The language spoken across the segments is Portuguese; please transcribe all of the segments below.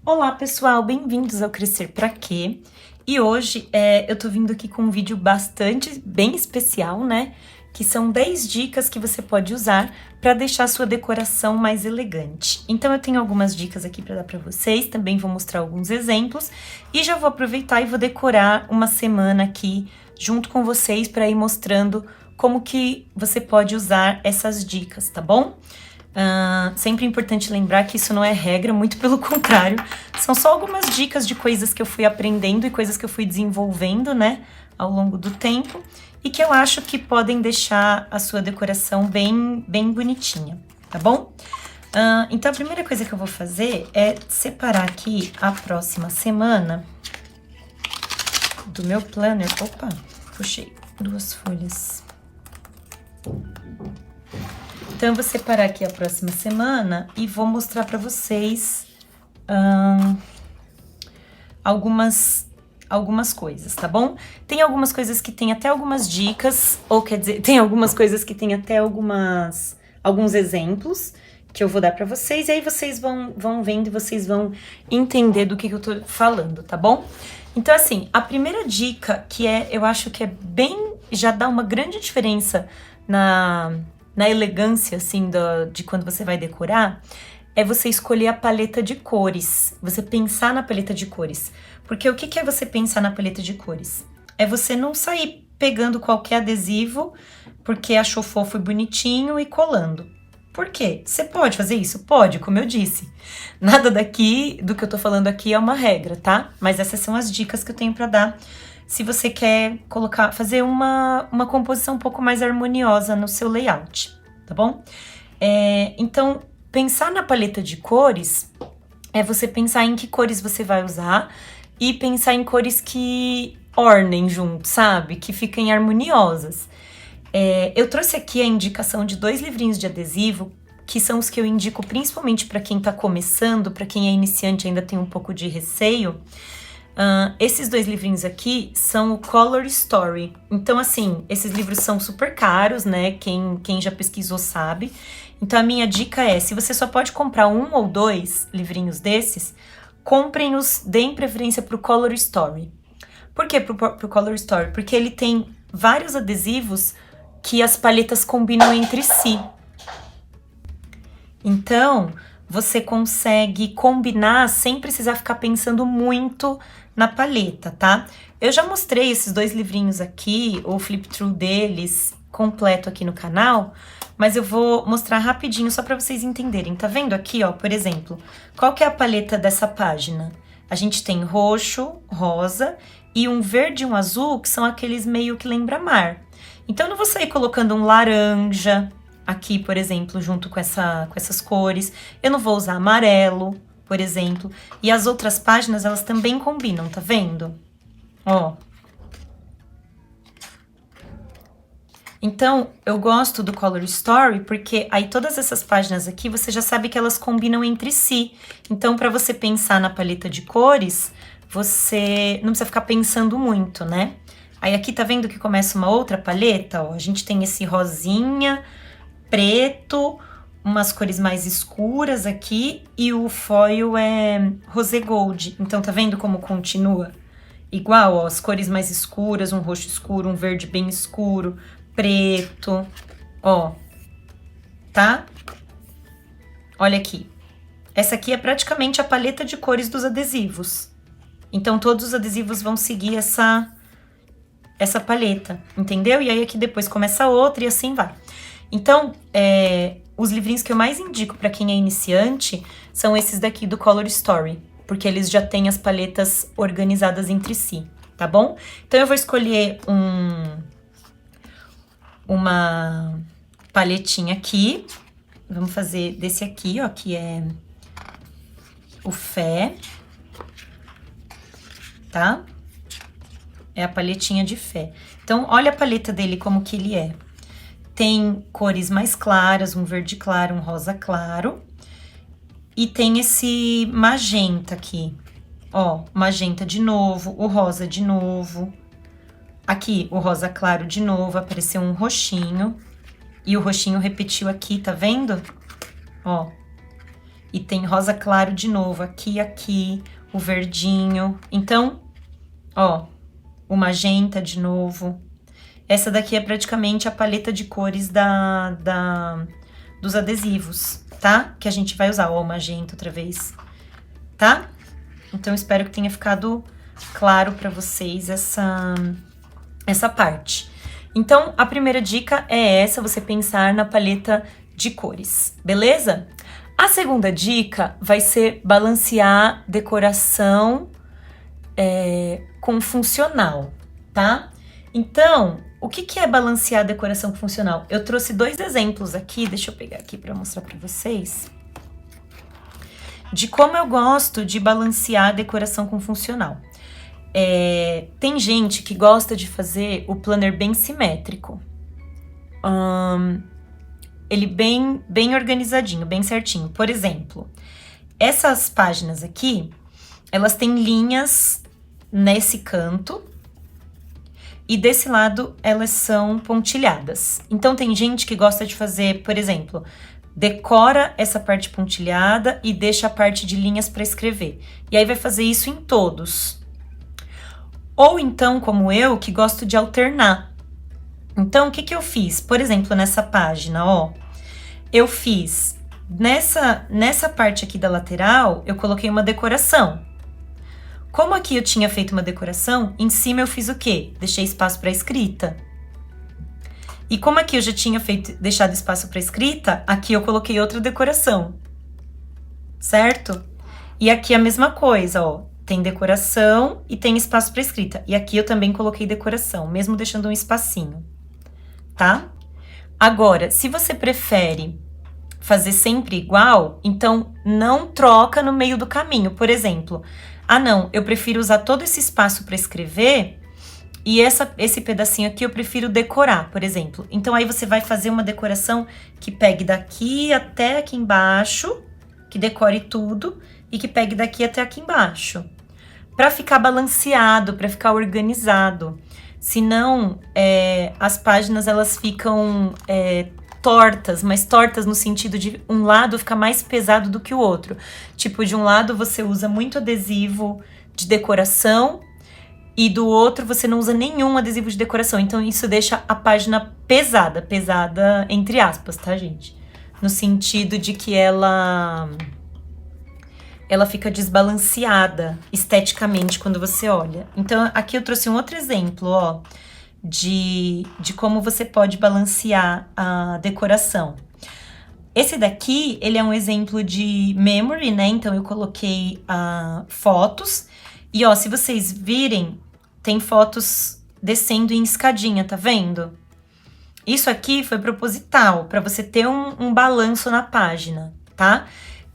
Olá pessoal, bem-vindos ao Crescer Pra Quê? E hoje eu tô vindo aqui com um vídeo bem especial, né? Que são 10 dicas que você pode usar para deixar a sua decoração mais elegante. Então eu tenho algumas dicas aqui para dar para vocês, também vou mostrar alguns exemplos e já vou aproveitar e vou decorar uma semana aqui junto com vocês para ir mostrando como que você pode usar essas dicas, tá bom? Sempre é importante lembrar que isso não é regra, muito pelo contrário. São só algumas dicas de coisas que eu fui aprendendo e coisas que eu fui desenvolvendo, né, ao longo do tempo. E que eu acho que podem deixar a sua decoração bem bonitinha, tá bom? Então a primeira coisa que eu vou fazer é separar aqui a próxima semana do meu planner. Opa, puxei 2 folhas. Então, eu vou separar aqui a próxima semana e vou mostrar pra vocês algumas coisas, tá bom? Tem algumas coisas que tem até algumas dicas, ou quer dizer, tem algumas coisas que tem até alguns exemplos que eu vou dar pra vocês, e aí vocês vão vendo e vocês vão entender do que eu tô falando, tá bom? Então, assim, a primeira dica, eu acho que já dá uma grande diferença na elegância, assim, de quando você vai decorar, é você escolher a paleta de cores, você pensar na paleta de cores. Porque o que é você pensar na paleta de cores? É você não sair pegando qualquer adesivo, porque achou fofo e bonitinho e colando. Por quê? Você pode fazer isso? Pode, como eu disse. Nada do que eu tô falando aqui é uma regra, tá? Mas essas são as dicas que eu tenho pra dar se você quer fazer uma composição um pouco mais harmoniosa no seu layout, tá bom? Então, pensar na paleta de cores é você pensar em que cores você vai usar e pensar em cores que ornem junto, sabe? Que fiquem harmoniosas. Eu trouxe aqui a indicação de 2 livrinhos de adesivo, que são os que eu indico principalmente para quem tá começando, para quem é iniciante e ainda tem um pouco de receio. Esses 2 livrinhos aqui são o Color Story. Então, assim, esses livros são super caros, né? Quem já pesquisou sabe. Então, a minha dica é, se você só pode comprar 1 ou 2 livrinhos desses, comprem-os, deem preferência pro Color Story. Por que pro Color Story? Porque ele tem vários adesivos que as paletas combinam entre si. Então, você consegue combinar sem precisar ficar pensando muito na paleta, tá? Eu já mostrei esses 2 livrinhos aqui, o flip-through deles, completo aqui no canal, mas eu vou mostrar rapidinho só para vocês entenderem. Tá vendo aqui, ó, por exemplo, qual que é a paleta dessa página? A gente tem roxo, rosa e um verde e um azul, que são aqueles meio que lembra mar. Então, eu não vou sair colocando um laranja aqui, por exemplo, junto com essas cores. Eu não vou usar amarelo, por exemplo. E as outras páginas, elas também combinam, tá vendo? Ó. Então, eu gosto do Color Story porque aí todas essas páginas aqui, você já sabe que elas combinam entre si. Então, para você pensar na paleta de cores, você não precisa ficar pensando muito, né? Aí aqui tá vendo que começa uma outra paleta, ó. A gente tem esse rosinha, preto, umas cores mais escuras aqui e o foil é rosé gold. Então, tá vendo como continua? Igual, ó, as cores mais escuras, um roxo escuro, um verde bem escuro, preto, ó, tá? Olha aqui. Essa aqui é praticamente a paleta de cores dos adesivos. Então, todos os adesivos vão seguir essa paleta, entendeu? E aí, aqui depois começa outra e assim vai. Então, os livrinhos que eu mais indico para quem é iniciante são esses daqui do Color Story, porque eles já têm as paletas organizadas entre si, tá bom? Então, eu vou escolher uma paletinha aqui. Vamos fazer desse aqui, ó, que é o Fé, tá? É a paletinha de Fé. Então, olha a paleta dele como que ele é. Tem cores mais claras, um verde claro, um rosa claro. E tem esse magenta aqui. Ó, magenta de novo, o rosa de novo. Aqui, o rosa claro de novo, apareceu um roxinho. E o roxinho repetiu aqui, tá vendo? Ó. E tem rosa claro de novo, aqui, o verdinho. Então, ó, o magenta de novo. Essa daqui é praticamente a paleta de cores dos adesivos, tá? Que a gente vai usar, ó, o magenta outra vez, tá? Então, espero que tenha ficado claro pra vocês essa parte. Então, a primeira dica é essa, você pensar na paleta de cores, beleza? A segunda dica vai ser balancear decoração com funcional, tá? Então, o que é balancear a decoração com funcional? Eu trouxe 2 exemplos aqui, deixa eu pegar aqui para mostrar para vocês, de como eu gosto de balancear a decoração com funcional. Tem gente que gosta de fazer o planner bem simétrico. Ele bem organizadinho, bem certinho. Por exemplo, essas páginas aqui, elas têm linhas nesse canto e desse lado elas são pontilhadas. Então tem gente que gosta de fazer, por exemplo, decora essa parte pontilhada e deixa a parte de linhas para escrever. E aí vai fazer isso em todos. Ou então, como eu, que gosto de alternar. Então, o que eu fiz? Por exemplo, nessa página, ó, eu fiz, nessa parte aqui da lateral, eu coloquei uma decoração. Como aqui eu tinha feito uma decoração, em cima eu fiz o quê? Deixei espaço para escrita. E como aqui eu já tinha deixado espaço para escrita, aqui eu coloquei outra decoração, certo? E aqui a mesma coisa, ó, tem decoração e tem espaço para escrita. E aqui eu também coloquei decoração, mesmo deixando um espacinho, tá? Agora, se você prefere fazer sempre igual, então não troca no meio do caminho. Por exemplo, não, eu prefiro usar todo esse espaço para escrever e esse pedacinho aqui eu prefiro decorar, por exemplo. Então aí você vai fazer uma decoração que pegue daqui até aqui embaixo, que decore tudo e que pegue daqui até aqui embaixo, para ficar balanceado, para ficar organizado. Senão, as páginas elas ficam tortas, mas tortas no sentido de um lado ficar mais pesado do que o outro. Tipo, de um lado você usa muito adesivo de decoração e do outro você não usa nenhum adesivo de decoração. Então isso deixa a página pesada entre aspas, tá, gente? No sentido de que ela fica desbalanceada esteticamente quando você olha. Então aqui eu trouxe um outro exemplo, ó, de como você pode balancear a decoração. Esse daqui, ele é um exemplo de memory, né? Então eu coloquei fotos. E ó, se vocês virem, tem fotos descendo em escadinha, tá vendo? Isso aqui foi proposital, para você ter um balanço na página, tá?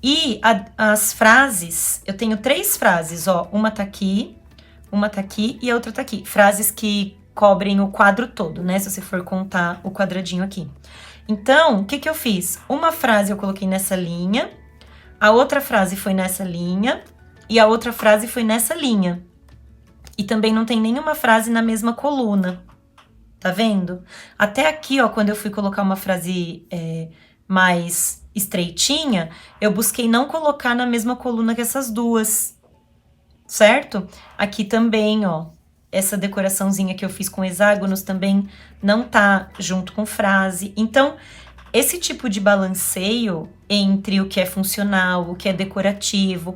E as frases, eu tenho 3 frases, ó. Uma tá aqui e a outra tá aqui. Frases que cobrem o quadro todo, né? Se você for contar o quadradinho aqui. Então, o que eu fiz? Uma frase eu coloquei nessa linha, a outra frase foi nessa linha e a outra frase foi nessa linha. E também não tem nenhuma frase na mesma coluna, tá vendo? Até aqui, ó, quando eu fui colocar uma frase mais estreitinha, eu busquei não colocar na mesma coluna que essas duas, certo? Aqui também, ó, essa decoraçãozinha que eu fiz com hexágonos também não tá junto com frase. Então, esse tipo de balanceio entre o que é funcional, o que é decorativo,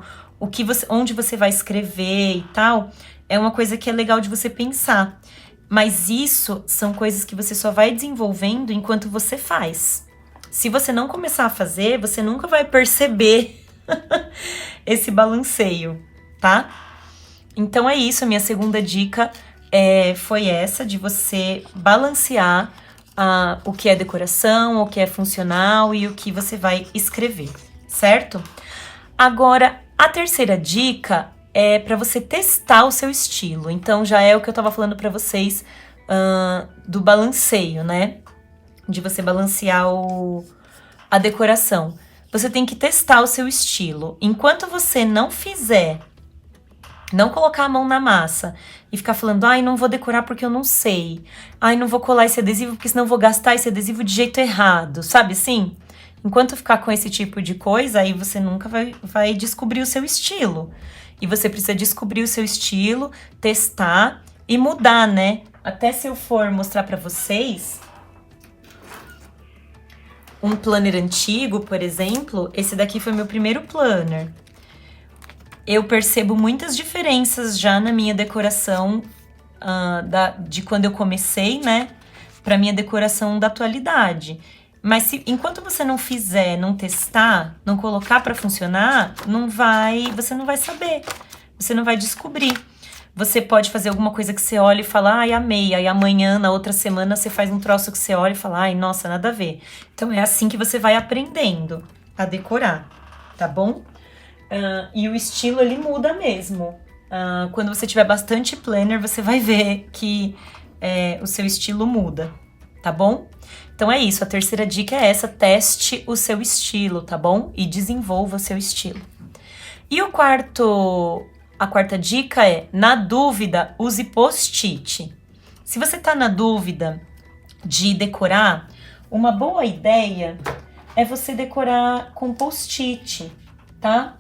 onde você vai escrever e tal, é uma coisa que é legal de você pensar. Mas isso são coisas que você só vai desenvolvendo enquanto você faz. Se você não começar a fazer, você nunca vai perceber esse balanceio, tá? Então é isso, a minha segunda dica foi essa, de você balancear o que é decoração, o que é funcional e o que você vai escrever, certo? Agora, a terceira dica é para você testar o seu estilo. Então já é o que eu tava falando para vocês do balanceio, né? De você balancear a decoração. Você tem que testar o seu estilo. Enquanto você não colocar a mão na massa e ficar falando, ai, não vou decorar porque eu não sei. Ai, não vou colar esse adesivo porque senão eu vou gastar esse adesivo de jeito errado, sabe assim? Enquanto ficar com esse tipo de coisa, aí você nunca vai descobrir o seu estilo. E você precisa descobrir o seu estilo, testar e mudar, né? Até se eu for mostrar pra vocês um planner antigo, por exemplo, esse daqui foi meu primeiro planner. Eu percebo muitas diferenças já na minha decoração de quando eu comecei, né? Pra minha decoração da atualidade. Mas enquanto você não fizer, não testar, não colocar pra funcionar, você não vai saber, você não vai descobrir. Você pode fazer alguma coisa que você olha e fala, ai, amei. Aí amanhã, na outra semana, você faz um troço que você olha e fala, ai, nossa, nada a ver. Então é assim que você vai aprendendo a decorar, tá bom? E o estilo, ele muda mesmo. Quando você tiver bastante planner, você vai ver que o seu estilo muda, tá bom? Então é isso, a terceira dica é essa, teste o seu estilo, tá bom? E desenvolva o seu estilo. E a quarta dica é, na dúvida, use post-it. Se você tá na dúvida de decorar, uma boa ideia é você decorar com post-it, tá?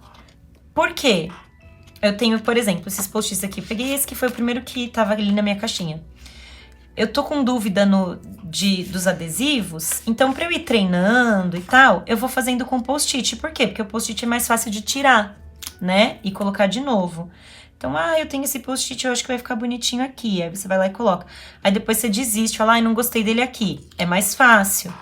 Por quê? Eu tenho, por exemplo, esses post-its aqui. Peguei esse que foi o primeiro que tava ali na minha caixinha. Eu tô com dúvida dos adesivos, então pra eu ir treinando e tal, eu vou fazendo com post-it. Por quê? Porque o post-it é mais fácil de tirar, né? E colocar de novo. Então, eu tenho esse post-it, eu acho que vai ficar bonitinho aqui. Aí você vai lá e coloca. Aí depois você desiste, fala, não gostei dele aqui. É mais fácil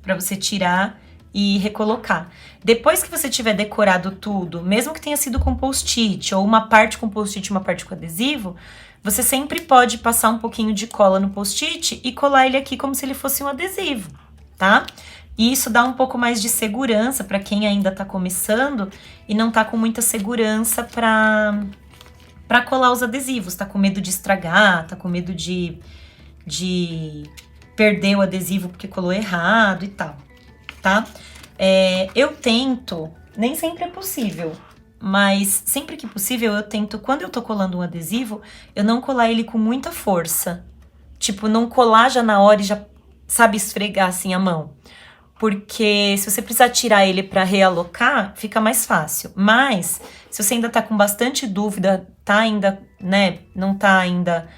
pra você tirar e recolocar. Depois que você tiver decorado tudo, mesmo que tenha sido com post-it, ou uma parte com post-it, uma parte com adesivo, você sempre pode passar um pouquinho de cola no post-it e colar ele aqui como se ele fosse um adesivo, tá? E isso dá um pouco mais de segurança para quem ainda tá começando e não tá com muita segurança para colar os adesivos, tá com medo de estragar, tá com medo de perder o adesivo porque colou errado e tal, tá? Eu tento, nem sempre é possível, mas sempre que possível eu tento, quando eu tô colando um adesivo, eu não colar ele com muita força. Tipo, não colar já na hora e já, sabe, esfregar assim a mão. Porque se você precisar tirar ele pra realocar, fica mais fácil. Mas, se você ainda tá com bastante dúvida, tá ainda, né, não tá ainda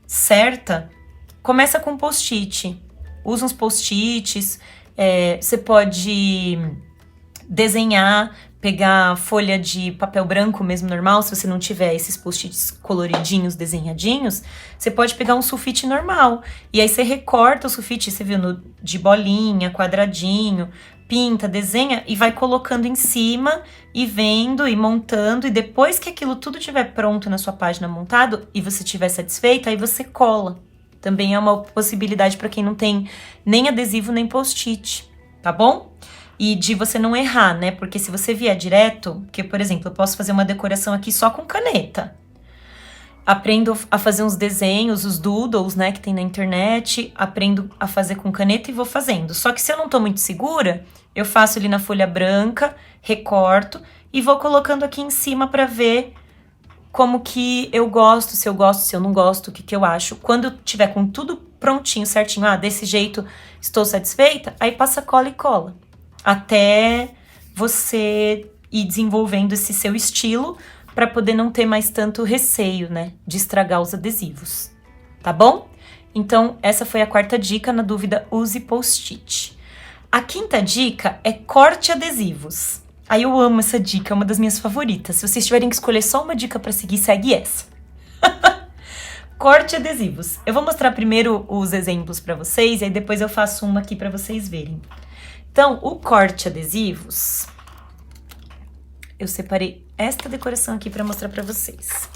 certa, começa com post-it. Usa uns post-its, você pode desenhar, pegar folha de papel branco mesmo normal, se você não tiver esses post-its coloridinhos, desenhadinhos, você pode pegar um sulfite normal, e aí você recorta o sulfite, você viu, de bolinha, quadradinho, pinta, desenha, e vai colocando em cima, e vendo, e montando, e depois que aquilo tudo estiver pronto na sua página montado, e você estiver satisfeito, aí você cola. Também é uma possibilidade para quem não tem nem adesivo, nem post-it, tá bom? E de você não errar, né? Porque se você vier direto, porque, por exemplo, eu posso fazer uma decoração aqui só com caneta. Aprendo a fazer uns desenhos, os doodles, né, que tem na internet. Aprendo a fazer com caneta e vou fazendo. Só que se eu não tô muito segura, eu faço ali na folha branca, recorto e vou colocando aqui em cima pra ver como que eu gosto, se eu não gosto, o que eu acho. Quando eu tiver com tudo prontinho, certinho, desse jeito estou satisfeita, aí passa cola e cola. Até você ir desenvolvendo esse seu estilo para poder não ter mais tanto receio, né, de estragar os adesivos, tá bom? Então, essa foi a quarta dica, na dúvida, use post-it. A quinta dica é corte adesivos. Aí eu amo essa dica, é uma das minhas favoritas. Se vocês tiverem que escolher só uma dica para seguir, segue essa. Corte adesivos. Eu vou mostrar primeiro os exemplos para vocês, e aí depois eu faço uma aqui para vocês verem. Então, o corte adesivos, eu separei esta decoração aqui para mostrar para vocês.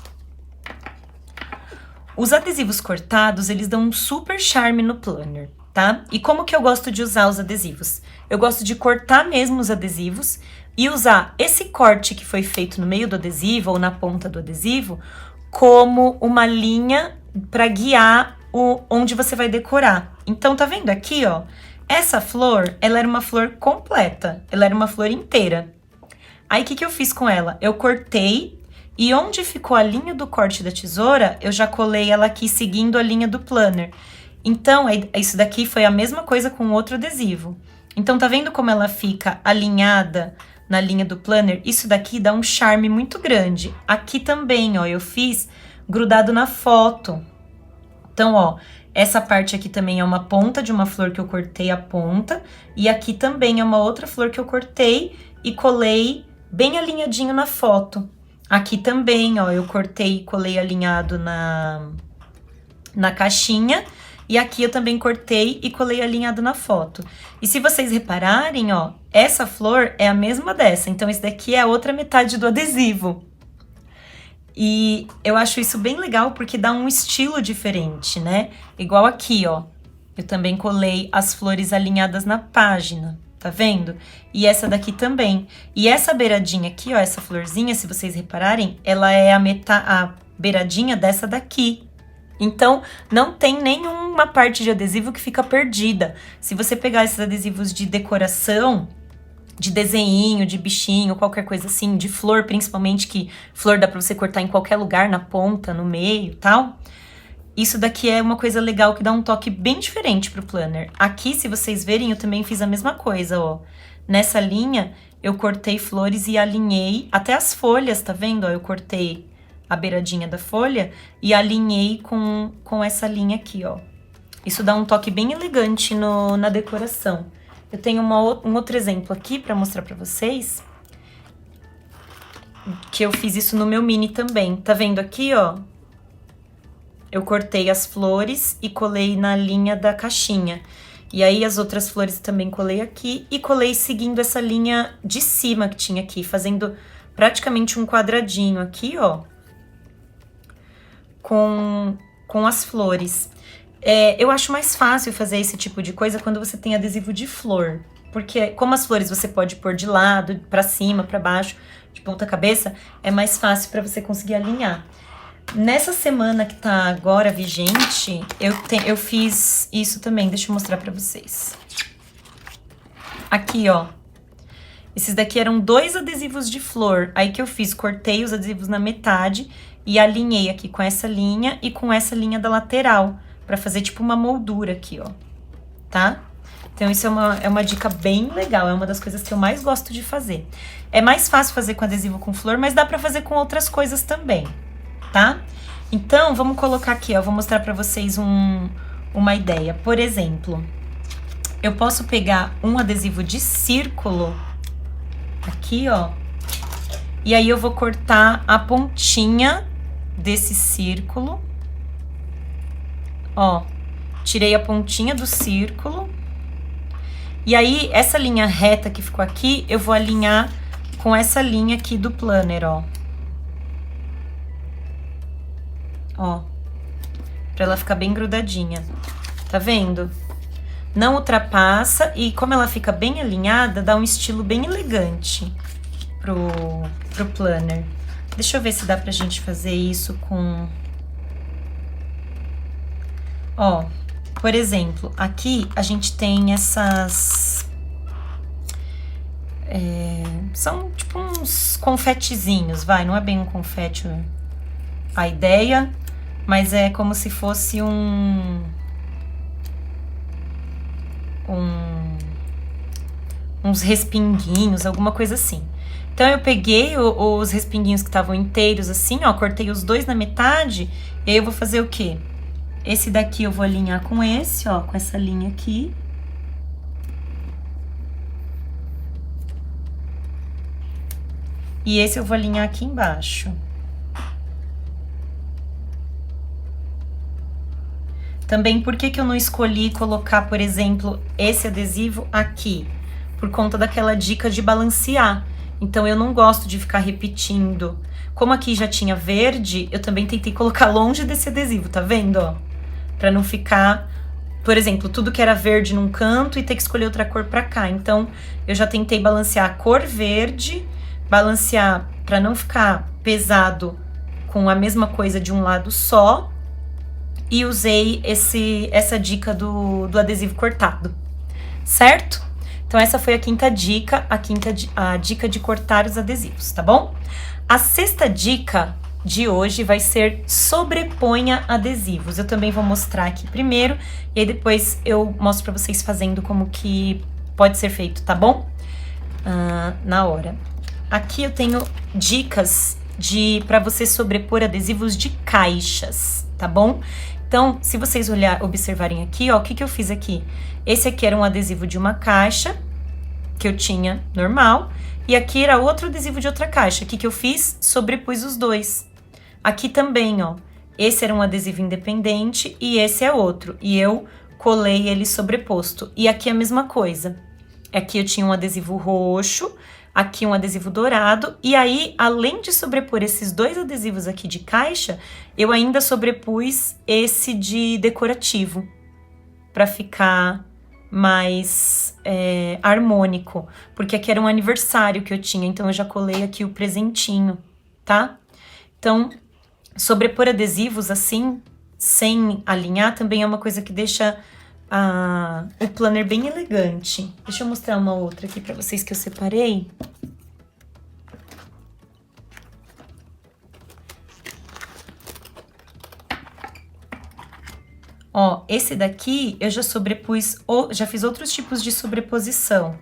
Os adesivos cortados, eles dão um super charme no planner, tá? E como que eu gosto de usar os adesivos? Eu gosto de cortar mesmo os adesivos e usar esse corte que foi feito no meio do adesivo ou na ponta do adesivo como uma linha para guiar onde você vai decorar. Então, tá vendo aqui, ó? Essa flor, ela era uma flor completa, ela era uma flor inteira. Aí, o que eu fiz com ela? Eu cortei e onde ficou a linha do corte da tesoura, eu já colei ela aqui seguindo a linha do planner. Então, isso daqui foi a mesma coisa com outro adesivo. Então, tá vendo como ela fica alinhada na linha do planner? Isso daqui dá um charme muito grande. Aqui também, ó, eu fiz grudado na foto. Então, ó, essa parte aqui também é uma ponta de uma flor que eu cortei a ponta. E aqui também é uma outra flor que eu cortei e colei bem alinhadinho na foto. Aqui também, ó, eu cortei e colei alinhado na caixinha. E aqui eu também cortei e colei alinhado na foto. E se vocês repararem, ó, essa flor é a mesma dessa. Então, esse daqui é a outra metade do adesivo. E eu acho isso bem legal porque dá um estilo diferente, né? Igual aqui, ó. Eu também colei as flores alinhadas na página, tá vendo? E essa daqui também. E essa beiradinha aqui, ó, essa florzinha, se vocês repararem, ela é a beiradinha dessa daqui. Então, não tem nenhuma parte de adesivo que fica perdida. Se você pegar esses adesivos de decoração, de desenho, de bichinho, qualquer coisa assim, de flor, principalmente, que flor dá pra você cortar em qualquer lugar, na ponta, no meio e tal. Isso daqui é uma coisa legal que dá um toque bem diferente pro planner. Aqui, se vocês verem, eu também fiz a mesma coisa, ó. Nessa linha, eu cortei flores e alinhei até as folhas, tá vendo? Ó, eu cortei a beiradinha da folha e alinhei com essa linha aqui, ó. Isso dá um toque bem elegante na decoração. Eu tenho um outro exemplo aqui pra mostrar pra vocês, que eu fiz isso no meu mini também. Tá vendo aqui, ó? Eu cortei as flores e colei na linha da caixinha. E aí as outras flores também colei aqui e colei seguindo essa linha de cima que tinha aqui, fazendo praticamente um quadradinho aqui, ó. Com as flores. Eu acho mais fácil fazer esse tipo de coisa quando você tem adesivo de flor. Porque como as flores você pode pôr de lado, pra cima, pra baixo, de ponta cabeça, é mais fácil pra você conseguir alinhar. Nessa semana que tá agora vigente, eu fiz isso também. Deixa eu mostrar pra vocês. Aqui, ó. Esses daqui eram 2 adesivos de flor. Aí que eu fiz, cortei os adesivos na metade e alinhei aqui com essa linha e com essa linha da lateral, pra fazer tipo uma moldura aqui, ó, tá? Então isso é uma dica bem legal, é uma das coisas que eu mais gosto de fazer. É mais fácil fazer com adesivo com flor, mas dá pra fazer com outras coisas também, tá? Então, vamos colocar aqui, ó, vou mostrar pra vocês uma ideia. Por exemplo, eu posso pegar um adesivo de círculo, aqui, ó, e aí eu vou cortar a pontinha desse círculo, ó, tirei a pontinha do círculo, e aí essa linha reta que ficou aqui, eu vou alinhar com essa linha aqui do planner, ó. Ó, pra ela ficar bem grudadinha, tá vendo? Não ultrapassa e como ela fica bem alinhada, dá um estilo bem elegante pro planner. Deixa eu ver se dá pra gente fazer isso com... Ó, por exemplo, aqui a gente tem essas... são tipo uns confetezinhos, vai, não é bem um confete a ideia, mas é como se fosse uns respinguinhos, alguma coisa assim. Então, eu peguei os respinguinhos que estavam inteiros assim, ó, cortei os 2 na metade, e aí eu vou fazer o quê? Esse daqui eu vou alinhar com esse, ó, com essa linha aqui. E esse eu vou alinhar aqui embaixo. Também, por que eu não escolhi colocar, por exemplo, esse adesivo aqui? Por conta daquela dica de balancear. Então, eu não gosto de ficar repetindo. Como aqui já tinha verde, eu também tentei colocar longe desse adesivo, tá vendo, ó? Pra não ficar, por exemplo, tudo que era verde num canto e ter que escolher outra cor pra cá. Então, eu já tentei balancear a cor verde, balancear pra não ficar pesado com a mesma coisa de um lado só. E usei essa dica do adesivo cortado, certo? Então, essa foi a quinta dica, a dica de cortar os adesivos, tá bom? A sexta dica de hoje vai ser sobreponha adesivos. Eu também vou mostrar aqui primeiro, e aí depois eu mostro pra vocês fazendo como que pode ser feito, tá bom? Na hora. Aqui eu tenho dicas para você sobrepor adesivos de caixas, tá bom? Então, se vocês observarem aqui, ó, o que eu fiz aqui? Esse aqui era um adesivo de uma caixa que eu tinha normal, e aqui era outro adesivo de outra caixa. O que eu fiz? Sobrepus os dois. Aqui também, ó, esse era um adesivo independente e esse é outro, e eu colei ele sobreposto. E aqui a mesma coisa. Aqui eu tinha um adesivo roxo, aqui um adesivo dourado, e aí, além de sobrepor esses dois adesivos aqui de caixa, eu ainda sobrepus esse de decorativo, para ficar mais harmônico, porque aqui era um aniversário que eu tinha, então eu já colei aqui o presentinho, tá? Então, sobrepor adesivos assim, sem alinhar, também é uma coisa que deixa o planner bem elegante. Deixa eu mostrar uma outra aqui pra vocês que eu separei. Ó, esse daqui eu já sobrepus, já fiz outros tipos de sobreposição.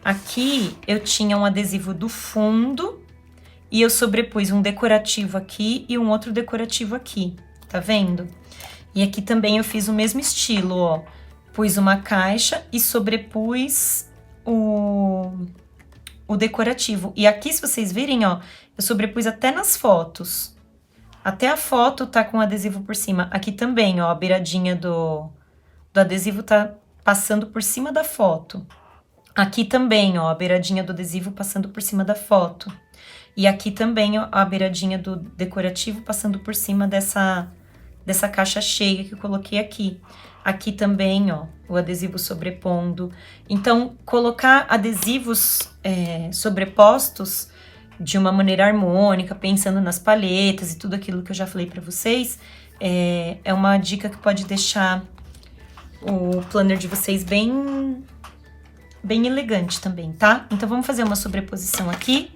Aqui eu tinha um adesivo do fundo e eu sobrepus um decorativo aqui e um outro decorativo aqui, tá vendo? E aqui também eu fiz o mesmo estilo, ó. Pus uma caixa e sobrepus o decorativo. E aqui, se vocês virem, ó, eu sobrepus até nas fotos. Até a foto tá com adesivo por cima. Aqui também, ó, a beiradinha do adesivo tá passando por cima da foto. Aqui também, ó, a beiradinha do adesivo passando por cima da foto. E aqui também, ó, a beiradinha do decorativo passando por cima dessa caixa cheia que eu coloquei aqui. Aqui também, ó, o adesivo sobrepondo. Então, colocar adesivos sobrepostos de uma maneira harmônica, pensando nas palhetas e tudo aquilo que eu já falei pra vocês, é uma dica que pode deixar o planner de vocês bem elegante também, tá? Então, vamos fazer uma sobreposição aqui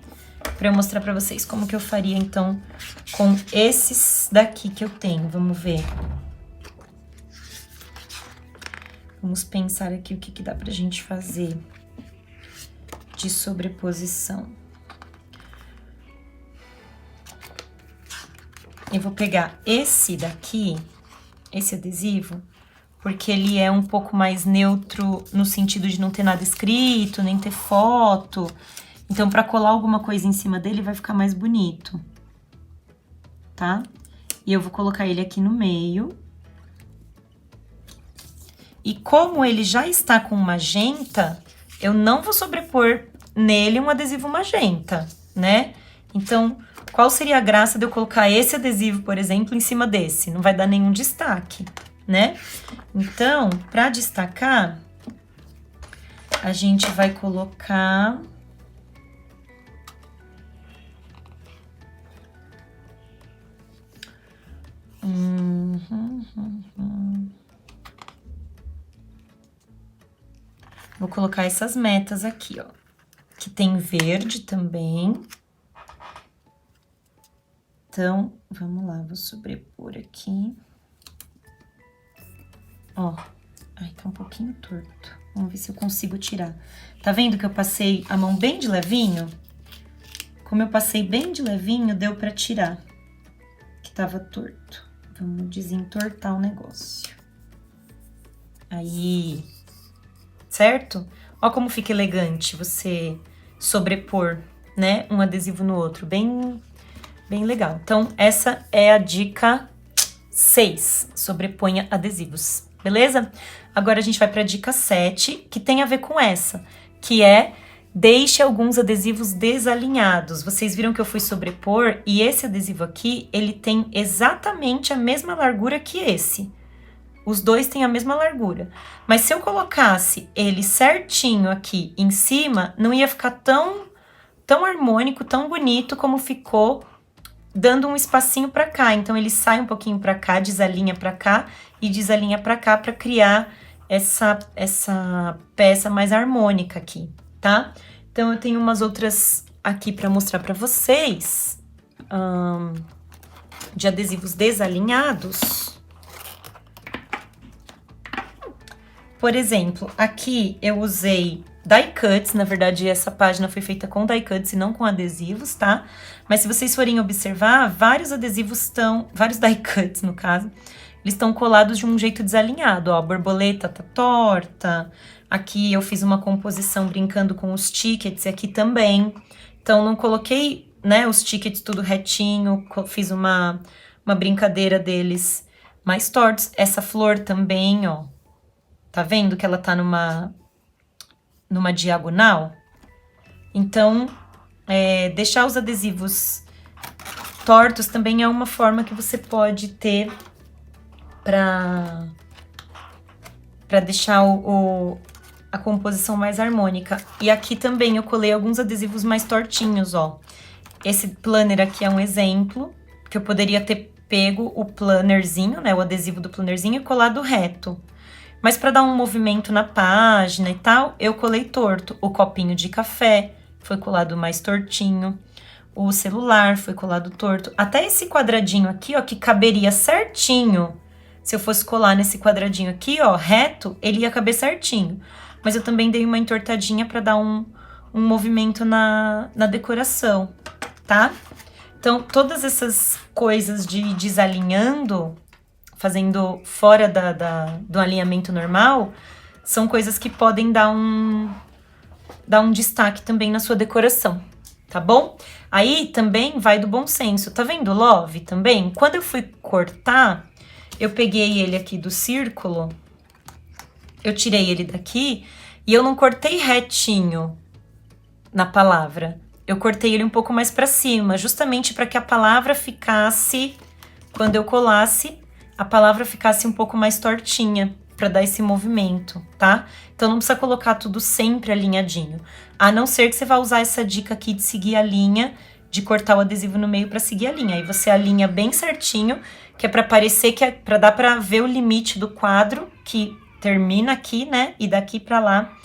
pra eu mostrar pra vocês como que eu faria, então, com esses daqui que eu tenho. Vamos ver. Vamos pensar aqui o que dá pra gente fazer de sobreposição. Eu vou pegar esse daqui, esse adesivo, porque ele é um pouco mais neutro no sentido de não ter nada escrito, nem ter foto. Então, pra colar alguma coisa em cima dele, vai ficar mais bonito, tá? E eu vou colocar ele aqui no meio. E como ele já está com magenta, eu não vou sobrepor nele um adesivo magenta, né? Então, qual seria a graça de eu colocar esse adesivo, por exemplo, em cima desse? Não vai dar nenhum destaque, né? Então, para destacar, a gente vai colocar... Vou colocar essas metas aqui, ó. Que tem verde também. Então, vamos lá, vou sobrepor aqui. Ó, ai, tá um pouquinho torto. Vamos ver se eu consigo tirar. Tá vendo que eu passei a mão bem de levinho? Como eu passei bem de levinho, deu pra tirar. Que tava torto. Vamos desentortar o negócio. Aí... certo? Ó como fica elegante você sobrepor, né, um adesivo no outro, bem legal. Então, essa é a dica 6, sobreponha adesivos, beleza? Agora a gente vai para a dica 7, que tem a ver com essa, que é deixe alguns adesivos desalinhados. Vocês viram que eu fui sobrepor e esse adesivo aqui, ele tem exatamente a mesma largura que esse. Os dois têm a mesma largura. Mas se eu colocasse ele certinho aqui em cima, não ia ficar tão harmônico, tão bonito como ficou dando um espacinho pra cá. Então, ele sai um pouquinho pra cá, desalinha pra cá e desalinha pra cá pra criar essa peça mais harmônica aqui, tá? Então, eu tenho umas outras aqui pra mostrar pra vocês, de adesivos desalinhados. por exemplo, aqui eu usei die cuts, na verdade essa página foi feita com die cuts e não com adesivos, tá? Mas se vocês forem observar, vários adesivos estão, vários die cuts no caso, eles estão colados de um jeito desalinhado, ó, a borboleta tá torta, aqui eu fiz uma composição brincando com os tickets e aqui também, então não coloquei, né, os tickets tudo retinho, fiz uma brincadeira deles mais tortos, essa flor também, ó, tá vendo que ela tá numa diagonal? Então, deixar os adesivos tortos também é uma forma que você pode ter para deixar a composição mais harmônica. E aqui também eu colei alguns adesivos mais tortinhos, ó. Esse planner aqui é um exemplo, que eu poderia ter pego o plannerzinho, né, o adesivo do plannerzinho e colado reto. Mas para dar um movimento na página e tal, eu colei torto. O copinho de café foi colado mais tortinho. O celular foi colado torto. Até esse quadradinho aqui, ó, que caberia certinho. Se eu fosse colar nesse quadradinho aqui, ó, reto, ele ia caber certinho. Mas eu também dei uma entortadinha para dar um movimento na decoração, tá? Então, todas essas coisas de desalinhando, fazendo fora do alinhamento normal, são coisas que podem dar um destaque também na sua decoração, tá bom? Aí também vai do bom senso, tá vendo o love também? Quando eu fui cortar, eu peguei ele aqui do círculo, eu tirei ele daqui e eu não cortei retinho na palavra. Eu cortei ele um pouco mais pra cima, justamente para que a palavra ficasse, quando eu colasse, a palavra ficasse um pouco mais tortinha, para dar esse movimento, tá? Então não precisa colocar tudo sempre alinhadinho, a não ser que você vá usar essa dica aqui de seguir a linha, de cortar o adesivo no meio para seguir a linha. Aí você alinha bem certinho, que é para parecer que para dar para ver o limite do quadro, que termina aqui, né? E daqui para lá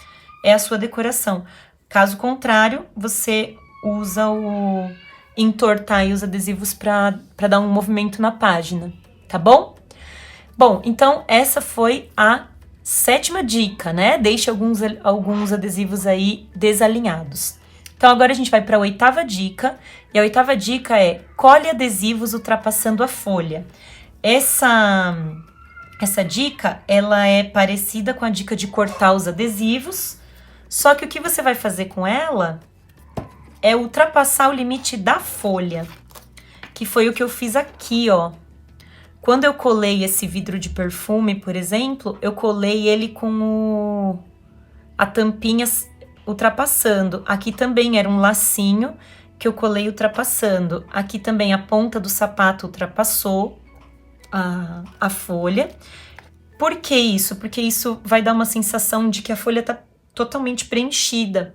é a sua decoração. Caso contrário, você usa o entortar aí os adesivos para dar um movimento na página, tá bom? Bom, então essa foi a 7ª dica, né? Deixe alguns adesivos aí desalinhados. Então agora a gente vai para a 8ª dica, e a 8ª dica é cole adesivos ultrapassando a folha. Essa dica, ela é parecida com a dica de cortar os adesivos, só que o que você vai fazer com ela é ultrapassar o limite da folha, que foi o que eu fiz aqui, ó. Quando eu colei esse vidro de perfume, por exemplo, eu colei ele com a tampinha ultrapassando. Aqui também era um lacinho que eu colei ultrapassando. Aqui também a ponta do sapato ultrapassou a folha. Por que isso? Porque isso vai dar uma sensação de que a folha tá totalmente preenchida.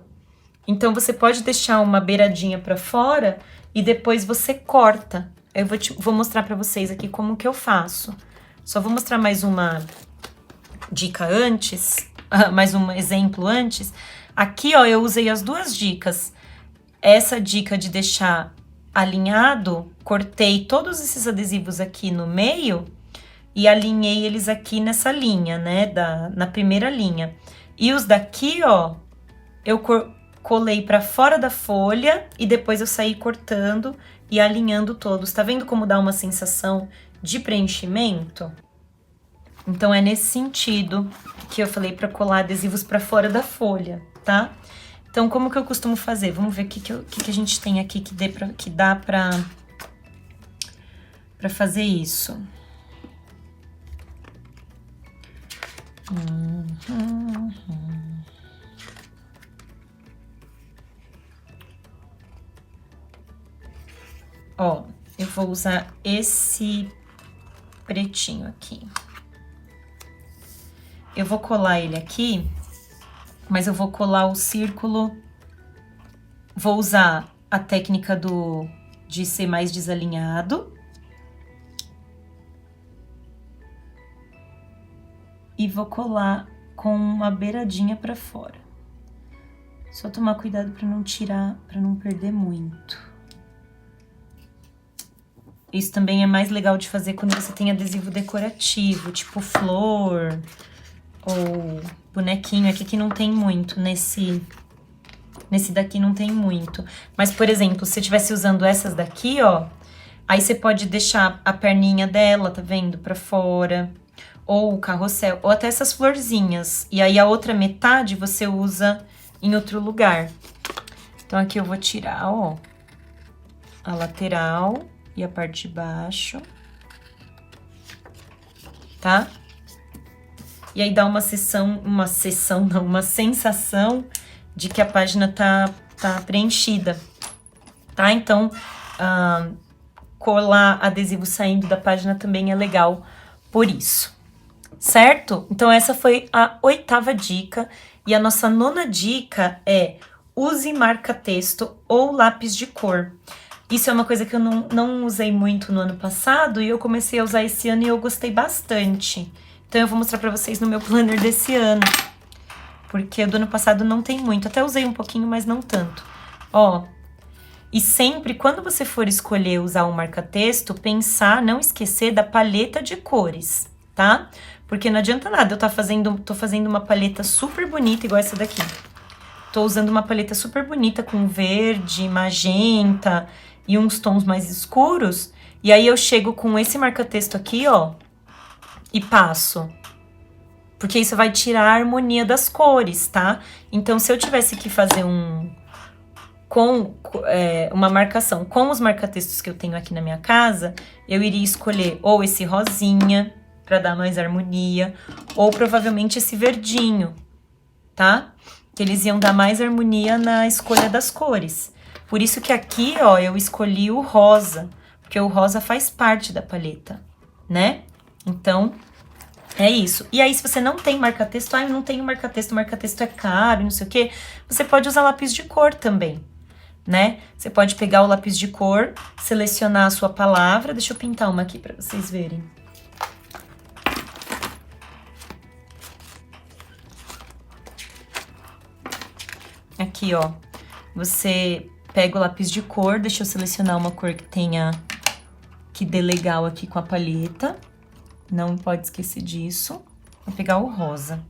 Então, você pode deixar uma beiradinha para fora e depois você corta. Eu vou mostrar para vocês aqui como que eu faço. Só vou mostrar mais uma dica antes, mais um exemplo antes. Aqui, ó, eu usei as 2 dicas. Essa dica de deixar alinhado, cortei todos esses adesivos aqui no meio e alinhei eles aqui nessa linha, né, na primeira linha. E os daqui, ó, eu colei para fora da folha e depois eu saí cortando e alinhando todos. Tá vendo como dá uma sensação de preenchimento? Então é nesse sentido que eu falei para colar adesivos para fora da folha, tá? Então como que eu costumo fazer? Vamos ver o que a gente tem aqui que dá para fazer isso. Ó, eu vou usar esse pretinho aqui. Eu vou colar ele aqui, mas eu vou colar o círculo. Vou usar a técnica de ser mais desalinhado. E vou colar com uma beiradinha pra fora. Só tomar cuidado pra não tirar, pra não perder muito. Isso também é mais legal de fazer quando você tem adesivo decorativo, tipo flor ou bonequinho aqui que não tem muito, nesse daqui não tem muito. Mas, por exemplo, se você estivesse usando essas daqui, ó, aí você pode deixar a perninha dela, tá vendo? Pra fora, ou o carrossel, ou até essas florzinhas. E aí a outra metade você usa em outro lugar. Então aqui eu vou tirar, ó, a lateral e a parte de baixo, tá? E aí dá uma sensação de que a página tá preenchida, tá? Então, colar adesivo saindo da página também é legal por isso, certo? Então, essa foi a 8ª dica. E a nossa 9ª dica é: use marca-texto ou lápis de cor. Isso é uma coisa que eu não usei muito no ano passado e eu comecei a usar esse ano e eu gostei bastante. Então, eu vou mostrar pra vocês no meu planner desse ano. Porque do ano passado não tem muito. Até usei um pouquinho, mas não tanto. Ó, e sempre, quando você for escolher usar um marca-texto, não esquecer da paleta de cores, tá? Porque não adianta nada eu tô fazendo uma paleta super bonita, igual essa daqui. Tô usando uma paleta super bonita com verde, magenta e uns tons mais escuros. E aí eu chego com esse marca-texto aqui, ó, e passo. Porque isso vai tirar a harmonia das cores, tá? Então, se eu tivesse que fazer uma marcação com os marca-textos que eu tenho aqui na minha casa, eu iria escolher ou esse rosinha, pra dar mais harmonia, ou provavelmente esse verdinho, tá? Que eles iam dar mais harmonia na escolha das cores. Por isso que aqui, ó, eu escolhi o rosa, porque o rosa faz parte da paleta, né? Então, é isso. E aí, se você não tem marca-texto, eu não tenho marca-texto, marca-texto é caro, não sei o quê, você pode usar lápis de cor também, né? Você pode pegar o lápis de cor, selecionar a sua palavra. Deixa eu pintar uma aqui pra vocês verem. Aqui, ó. Você pega o lápis de cor, deixa eu selecionar uma cor que dê legal aqui com a palheta. Não pode esquecer disso. Vou pegar o rosa,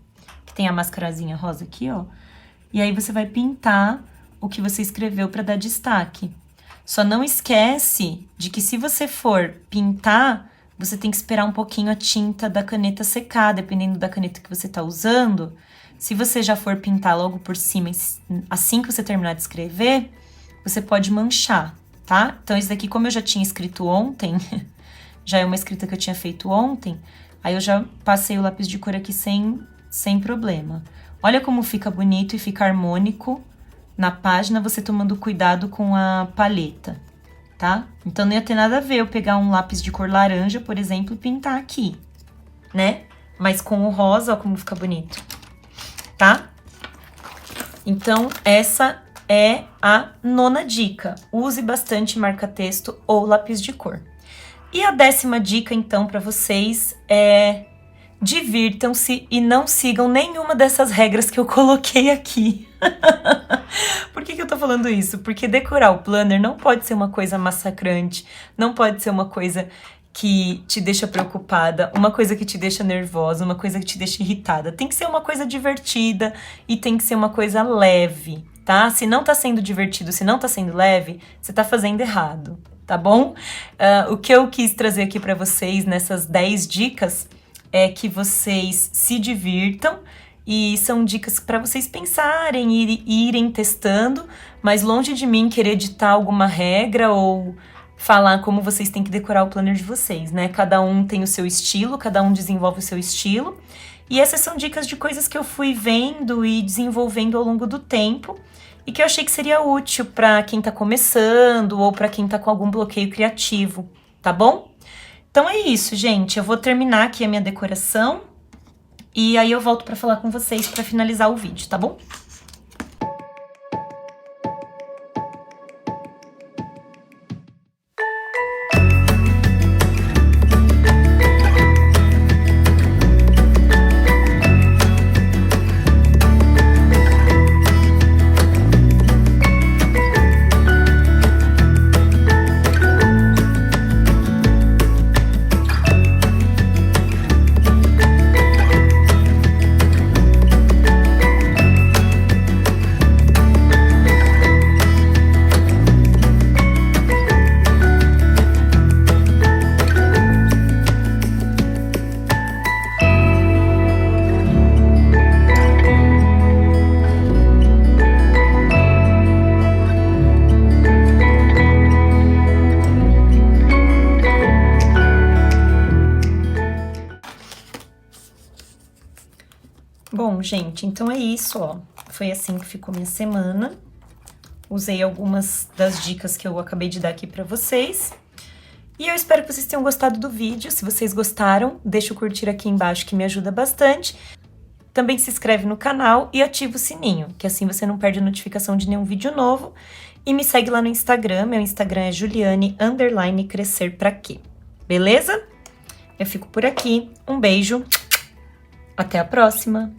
que tem a mascarazinha rosa aqui, ó. E aí você vai pintar o que você escreveu para dar destaque. Só não esquece de que se você for pintar, você tem que esperar um pouquinho a tinta da caneta secar, dependendo da caneta que você tá usando. Se você já for pintar logo por cima, assim que você terminar de escrever, você pode manchar, tá? Então, esse daqui, como eu já tinha escrito ontem, já é uma escrita que eu tinha feito ontem, aí eu já passei o lápis de cor aqui sem problema. Olha como fica bonito e fica harmônico na página, você tomando cuidado com a paleta, tá? Então, não ia ter nada a ver eu pegar um lápis de cor laranja, por exemplo, e pintar aqui, né? Mas com o rosa, ó como fica bonito, tá? Então, essa é a 9ª dica. Use bastante marca-texto ou lápis de cor. E a 10ª dica, então, para vocês é: divirtam-se e não sigam nenhuma dessas regras que eu coloquei aqui. Por que eu tô falando isso? Porque decorar o planner não pode ser uma coisa massacrante, não pode ser uma coisa que te deixa preocupada, uma coisa que te deixa nervosa, uma coisa que te deixa irritada. Tem que ser uma coisa divertida e tem que ser uma coisa leve, tá? Se não tá sendo divertido, se não tá sendo leve, você tá fazendo errado, tá bom? O que eu quis trazer aqui pra vocês nessas 10 dicas é que vocês se divirtam, e são dicas para vocês pensarem e irem testando, mas longe de mim querer editar alguma regra ou falar como vocês têm que decorar o planner de vocês, né? Cada um tem o seu estilo, cada um desenvolve o seu estilo. E essas são dicas de coisas que eu fui vendo e desenvolvendo ao longo do tempo e que eu achei que seria útil para quem tá começando ou para quem tá com algum bloqueio criativo, tá bom? Então é isso, gente. Eu vou terminar aqui a minha decoração e aí eu volto para falar com vocês para finalizar o vídeo, tá bom? Bom, gente, então é isso, ó. Foi assim que ficou minha semana. Usei algumas das dicas que eu acabei de dar aqui pra vocês. E eu espero que vocês tenham gostado do vídeo. Se vocês gostaram, deixa o curtir aqui embaixo que me ajuda bastante. Também se inscreve no canal e ativa o sininho, que assim você não perde a notificação de nenhum vídeo novo. E me segue lá no Instagram, meu Instagram é Juliane_crescer_pra_quê. Beleza? Eu fico por aqui. Um beijo. Até a próxima.